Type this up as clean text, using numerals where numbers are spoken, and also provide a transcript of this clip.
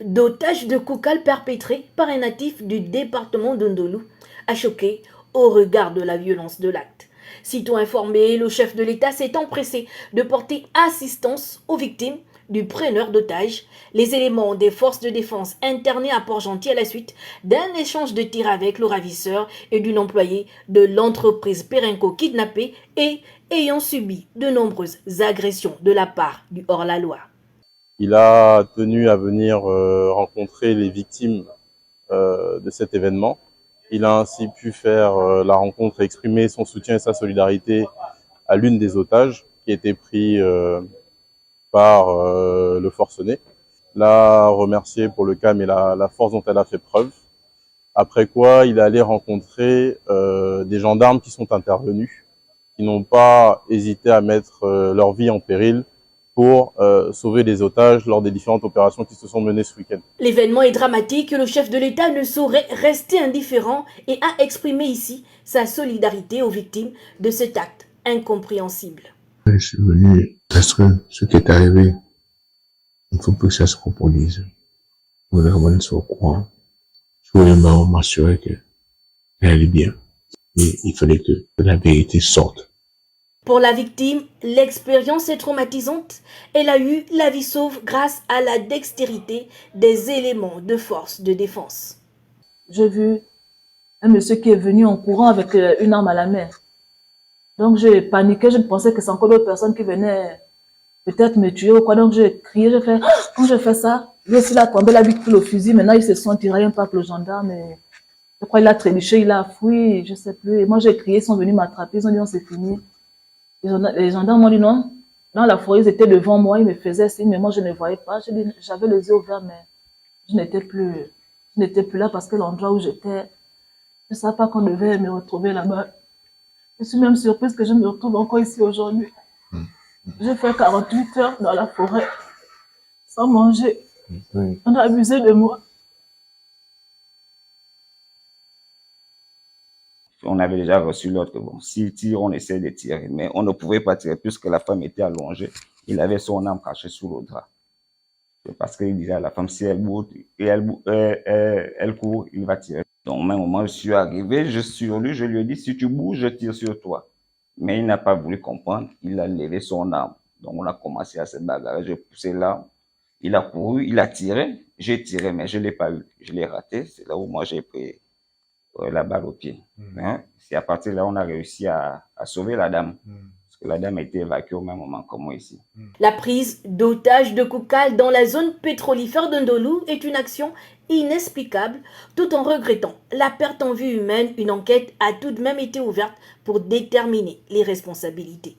d'otage de Koukal perpétré par un natif du département d'Ondolou a choqué au regard de la violence de l'acte. Sitôt informé, le chef de l'État s'est empressé de porter assistance aux victimes du preneur d'otages. Les éléments des forces de défense internés à Port-Gentil à la suite d'un échange de tirs avec le ravisseur et d'une employée de l'entreprise Perenco kidnappée et ayant subi de nombreuses agressions de la part du hors-la-loi. Il a tenu à venir rencontrer les victimes de cet événement. Il a ainsi pu faire la rencontre et exprimer son soutien et sa solidarité à l'une des otages qui a été pris par le forcené. L'a remercié pour le calme et la force dont elle a fait preuve. Après quoi, il est allé rencontrer des gendarmes qui sont intervenus, qui n'ont pas hésité à mettre leur vie en péril pour sauver les otages lors des différentes opérations qui se sont menées ce week-end. L'événement est dramatique et le chef de l'État ne saurait rester indifférent et a exprimé ici sa solidarité aux victimes de cet acte incompréhensible. Je suis venu parce que ce qui est arrivé, il ne faut plus que ça se reproduise. Vous voulez vraiment être au courant. Je voulais m'assurer qu'elle allait bien. Et il fallait que la vérité sorte. Pour la victime, l'expérience est traumatisante. Elle a eu la vie sauve grâce à la dextérité des éléments de force de défense. J'ai vu un monsieur qui est venu en courant avec une arme à la main. Donc j'ai paniqué, je pensais que c'est encore d'autres personnes qui venaient peut-être me tuer ou quoi. Donc j'ai crié, j'ai fait, quand j'ai fait ça, lui aussi il a tombé, il a vite pris le fusil. Maintenant ils se sont tirés un peu avec le gendarme. Et je crois qu'il a trébuché, il a fui, je sais plus. Et moi j'ai crié, ils sont venus m'attraper, ils ont dit on s'est fini. Les gendarmes m'ont dit non. Dans la forêt, ils étaient devant moi, ils me faisaient signe, mais moi je ne voyais pas. J'avais les yeux ouverts, mais je n'étais plus là parce que l'endroit où j'étais, je ne savais pas qu'on devait me retrouver là-bas. Je suis même surprise que je me retrouve encore ici aujourd'hui. J'ai fait 48 heures dans la forêt, sans manger. On a abusé de moi. On avait déjà reçu l'ordre que bon, s'il tire, on essaie de tirer, mais on ne pouvait pas tirer puisque la femme était allongée. Il avait son arme cachée sous le drap. Parce qu'il disait à la femme, si elle bouge et elle court, il va tirer. Donc, au même moment, je suis arrivé, je suis sur lui, je lui ai dit, si tu bouges, je tire sur toi. Mais il n'a pas voulu comprendre, il a levé son arme. Donc, on a commencé à se bagarrer, j'ai poussé l'arme, il a couru, il a tiré, j'ai tiré, mais je ne l'ai pas eu, je l'ai raté. C'est là où moi j'ai pris la balle au pied. Hein? C'est à partir de là on a réussi à sauver la dame. Parce que la dame a été évacuée au même moment que moi ici. La prise d'otage de Koukal dans la zone pétrolifère d'Ondolou est une action inexplicable. Tout en regrettant la perte en vie humaine, une enquête a tout de même été ouverte pour déterminer les responsabilités.